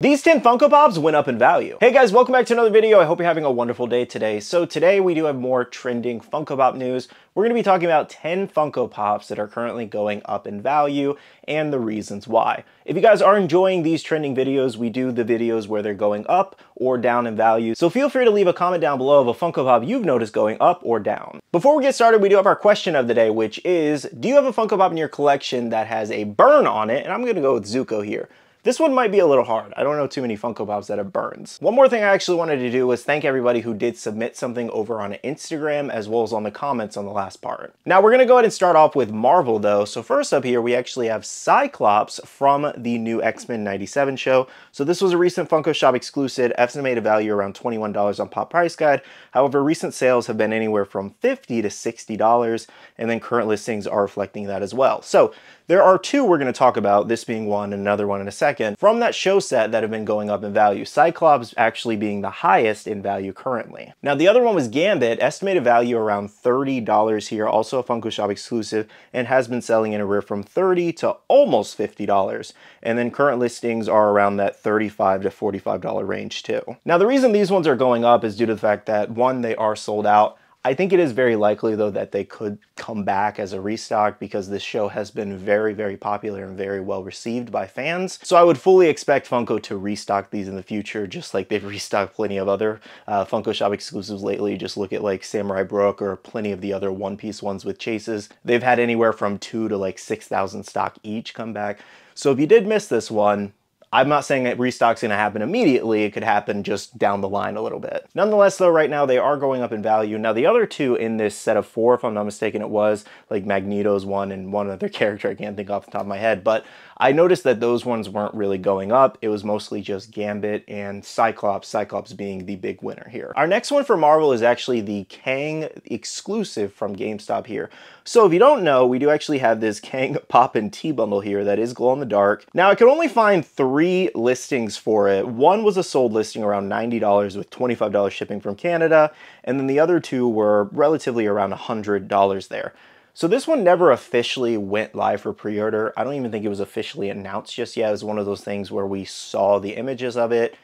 These 10 Funko Pops went up in value. Hey guys, welcome back to another video. I hope you're having a wonderful day today. So today we do have more trending Funko Pop news. We're going to be talking about 10 Funko Pops that are currently going up in value and the reasons why. If you guys are enjoying these trending videos, we do the videos where they're going up or down in value. So feel free to leave a comment down below of a Funko Pop you've noticed going up or down. Before we get started, we do have our question of the day, which is, do you have a Funko Pop in your collection that has a burn on it? And I'm going to go with Zuko here. This one might be a little hard. I don't know too many Funko Pops that have burns. One more thing I actually wanted to do was thank everybody who did submit something over on Instagram as well as on the comments on the last part. Now we're gonna go ahead and start off with Marvel though. So first up here, we actually have Cyclops from the new X-Men 97 show. So this was a recent Funko Shop exclusive, estimated value around $21 on Pop Price Guide. However, recent sales have been anywhere from $50 to $60, and then current listings are reflecting that as well. So there are two we're going to talk about, this being one and another one in a second, from that show set that have been going up in value. Cyclops actually being the highest in value currently. Now the other one was Gambit, estimated value around $30 here, also a Funko Shop exclusive, and has been selling anywhere from $30 to almost $50. And then current listings are around that $35 to $45 range too. Now the reason these ones are going up is due to the fact that one, they are sold out. I think it is very likely though that they could come back as a restock because this show has been very, very popular and very well received by fans. So I would fully expect Funko to restock these in the future, just like they've restocked plenty of other Funko Shop exclusives lately. Just look at like Samurai Brook or plenty of the other One Piece ones with chases. They've had anywhere from 2 to like 6,000 stock each come back. So if you did miss this one, I'm not saying that restock's going to happen immediately. It could happen just down the line a little bit. Nonetheless, though, right now they are going up in value. Now, the other two in this set of 4, if I'm not mistaken, it was like Magneto's one and one other character I can't think off the top of my head. But I noticed that those ones weren't really going up. It was mostly just Gambit and Cyclops, Cyclops being the big winner here. Our next one for Marvel is actually the Kang exclusive from GameStop here. So if you don't know, we do actually have this Kang Pop and Tea bundle here that is glow in the dark. Now, I could only find 3 listings for it. One was a sold listing around $90 with $25 shipping from Canada, and then the other 2 were relatively around $100 there. So this one never officially went live for pre-order. I don't even think it was officially announced just yet. It was one of those things where we saw the images of it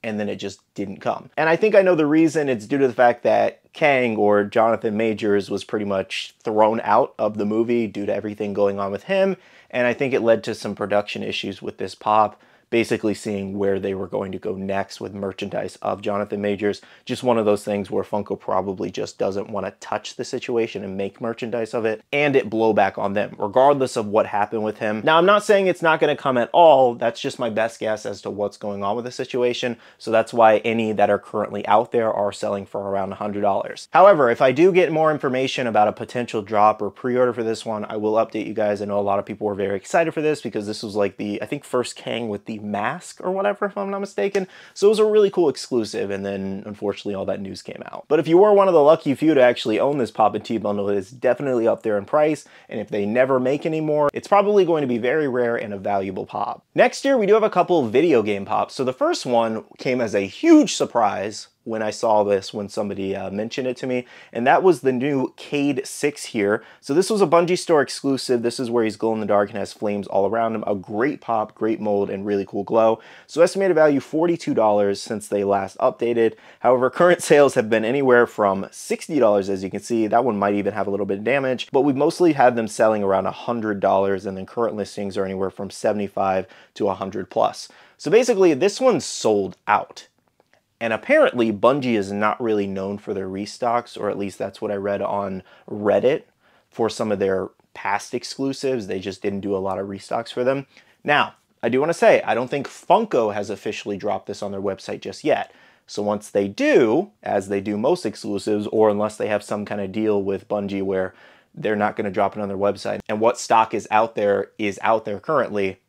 and then it just didn't come. And I think I know the reason. It's due to the fact that Kang, or Jonathan Majors, was pretty much thrown out of the movie due to everything going on with him. And I think it led to some production issues with this pop, basically seeing where they were going to go next with merchandise of Jonathan Majors. Just one of those things where Funko probably just doesn't want to touch the situation and make merchandise of it, and it blow back on them, regardless of what happened with him. Now, I'm not saying it's not going to come at all. That's just my best guess as to what's going on with the situation. So that's why any that are currently out there are selling for around $100. However, if I do get more information about a potential drop or pre-order for this one, I will update you guys. I know a lot of people were very excited for this because this was like the, I think, first Kang with the mask or whatever, if I'm not mistaken. So it was a really cool exclusive, and then unfortunately all that news came out. But if you were one of the lucky few to actually own this Pop and Tea bundle, it is definitely up there in price, and if they never make any more, it's probably going to be very rare and a valuable pop. Next year, we do have a couple of video game pops. So the first one came as a huge surprise when I saw this, when somebody mentioned it to me, and that was the new Cade 6 here. So this was a Bungie store exclusive. This is where he's glow in the dark and has flames all around him. A great pop, great mold, and really cool glow. So estimated value $42 since they last updated. However, current sales have been anywhere from $60, as you can see. That one might even have a little bit of damage, but we've mostly had them selling around $100, and then current listings are anywhere from $75 to $100 plus. So basically, this one's sold out. And apparently, Bungie is not really known for their restocks, or at least that's what I read on Reddit for some of their past exclusives. They just didn't do a lot of restocks for them. Now, I do want to say, I don't think Funko has officially dropped this on their website just yet. So once they do, as they do most exclusives, or unless they have some kind of deal with Bungie where they're not going to drop it on their website, and what stock is out there currently,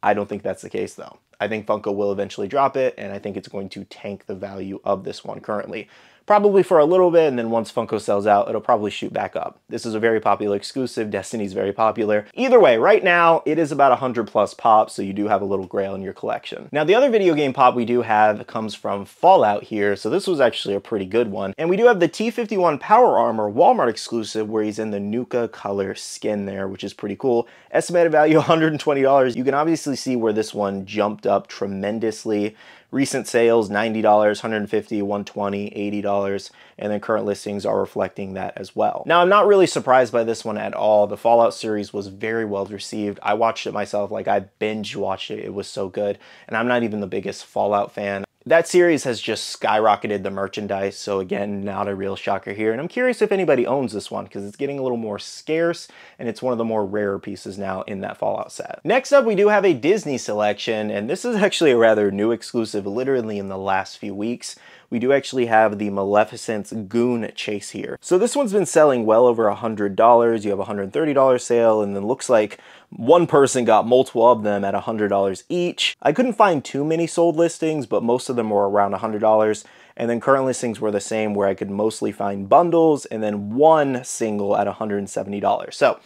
I don't think that's the case though. I think Funko will eventually drop it, and I think it's going to tank the value of this one currently. probably for a little bit, and then once Funko sells out, it'll probably shoot back up. This is a very popular exclusive. Destiny's very popular. Either way, right now, it is about 100 plus pops, so you do have a little grail in your collection. Now, the other video game pop we do have comes from Fallout here, so this was actually a pretty good one. And we do have the T-51 Power Armor Walmart exclusive, where he's in the Nuka color skin there, which is pretty cool. Estimated value $120. You can obviously see where this one jumped up tremendously. Recent sales, $90, $150, $120, $80, and then current listings are reflecting that as well. Now, I'm not really surprised by this one at all. The Fallout series was very well received. I watched it myself, like I binge watched it. It was so good, and I'm not even the biggest Fallout fan. That series has just skyrocketed the merchandise, so again, not a real shocker here. And I'm curious if anybody owns this one, because it's getting a little more scarce, and it's one of the more rarer pieces now in that Fallout set. Next up, we do have a Disney selection, and this is actually a rather new exclusive, literally in the last few weeks. We do actually have the Maleficent's Goon Chase here. So this one's been selling well over $100. You have a $130 sale, and then looks like one person got multiple of them at $100 each. I couldn't find too many sold listings, but most of them were around $100. And then current listings were the same, where I could mostly find bundles and then one single at $170. So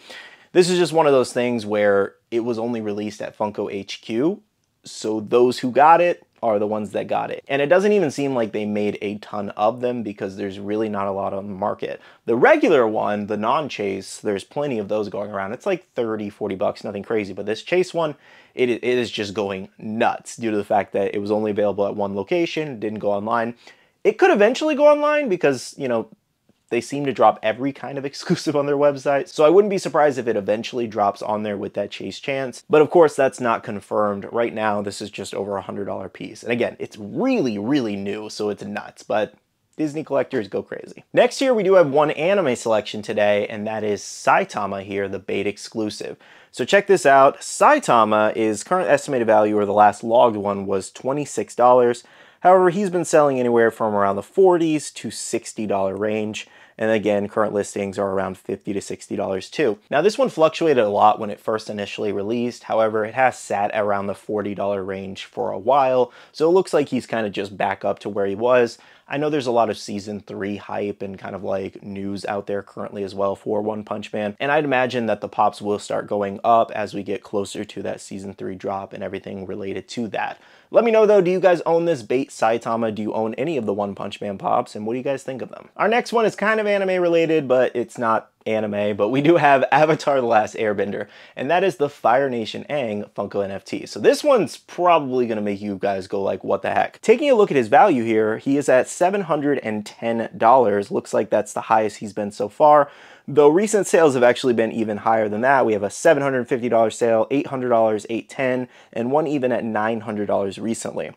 this is just one of those things where it was only released at Funko HQ. So those who got it are the ones that got it. And it doesn't even seem like they made a ton of them, because there's really not a lot on the market. The regular one, the non-chase, there's plenty of those going around. It's like 30, 40 bucks, nothing crazy. But this chase one, it is just going nuts due to the fact that it was only available at one location, didn't go online. It could eventually go online because, you know, they seem to drop every kind of exclusive on their website, so I wouldn't be surprised if it eventually drops on there with that chase chance. But of course, that's not confirmed. Right now, this is just over $100 piece. And again, it's really, really new, so it's nuts, but Disney collectors go crazy. Next here, we do have one anime selection today, and that is Saitama here, the bait exclusive. So check this out. Saitama is current estimated value, or the last logged one, was $26. However, he's been selling anywhere from around the $40s to $60 range. And again, current listings are around $50 to $60 too. Now, this one fluctuated a lot when it first initially released. However, it has sat around the $40 range for a while. So it looks like he's kind of just back up to where he was. I know there's a lot of season 3 hype and kind of like news out there currently as well for One Punch Man. And I'd imagine that the pops will start going up as we get closer to that season 3 drop and everything related to that. Let me know though, do you guys own this bait Saitama? Do you own any of the One Punch Man pops? And what do you guys think of them? Our next one is kind of anime related, but it's not anime, but we do have Avatar: The Last Airbender, and that is the Fire Nation Aang Funko NFT. So this one's probably going to make you guys go like, what the heck? Taking a look at his value here, he is at $710. Looks like that's the highest he's been so far, though recent sales have actually been even higher than that. We have a $750 sale, $800, $810, and one even at $900 recently.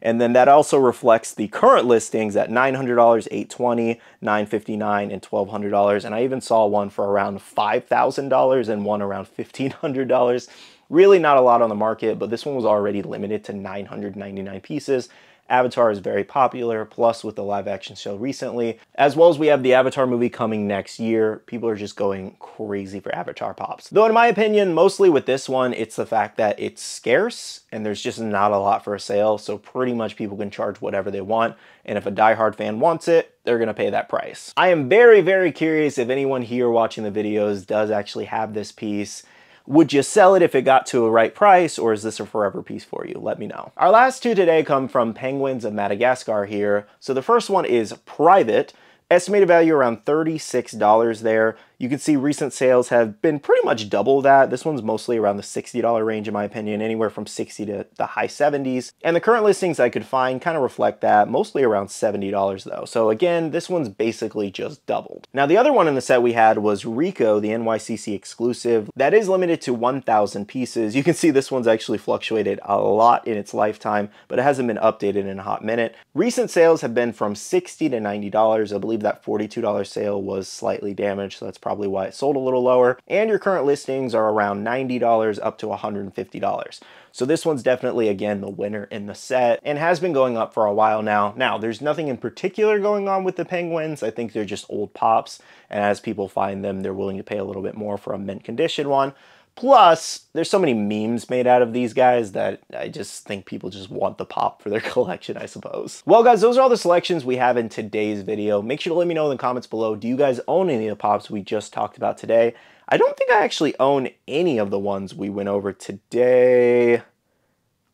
And then that also reflects the current listings at $900, $820, $959, and $1,200. And I even saw one for around $5,000 and one around $1,500. Really not a lot on the market, but this one was already limited to 999 pieces. Avatar is very popular, plus with the live action show recently, as well as we have the Avatar movie coming next year. People are just going crazy for Avatar pops. Though in my opinion, mostly with this one, it's the fact that it's scarce and there's just not a lot for a sale. So pretty much people can charge whatever they want. And if a diehard fan wants it, they're gonna pay that price. I am very, very curious if anyone here watching the videos does actually have this piece. Would you sell it if it got to a right price, or is this a forever piece for you? Let me know. Our last two today come from Penguins of Madagascar here. So the first one is Private. Estimated value around $36 there. You can see recent sales have been pretty much double that. This one's mostly around the $60 range in my opinion, anywhere from 60 to the high 70s. And the current listings I could find kind of reflect that, mostly around $70 though. So again, this one's basically just doubled. Now the other one in the set we had was Rico, the NYCC exclusive. That is limited to 1,000 pieces. You can see this one's actually fluctuated a lot in its lifetime, but it hasn't been updated in a hot minute. Recent sales have been from $60 to $90. I believe that $42 sale was slightly damaged, so that's probably why it sold a little lower. And your current listings are around $90 up to $150. So this one's definitely, again, the winner in the set and has been going up for a while now. Now, there's nothing in particular going on with the Penguins. I think they're just old pops. And as people find them, they're willing to pay a little bit more for a mint condition one. Plus, there's so many memes made out of these guys that I just think people just want the pop for their collection, I suppose. Well, guys, those are all the selections we have in today's video. Make sure to let me know in the comments below, do you guys own any of the pops we just talked about today? I don't think I actually own any of the ones we went over today.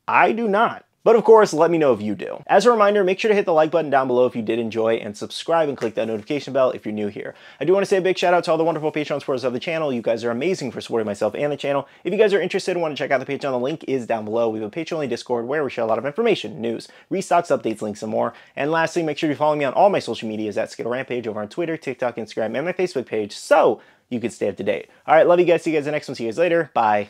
I do not. But of course, let me know if you do. As a reminder, make sure to hit the like button down below if you did enjoy, and subscribe and click that notification bell if you're new here. I do want to say a big shout out to all the wonderful Patreon supporters of the channel. You guys are amazing for supporting myself and the channel. If you guys are interested and want to check out the Patreon, the link is down below. We have a Patreon-only Discord where we share a lot of information, news, restocks, updates, links, and more. And lastly, make sure you follow me on all my social medias at SkittleRampage over on Twitter, TikTok, Instagram, and my Facebook page so you can stay up to date. All right, love you guys. See you guys in the next one. See you guys later. Bye.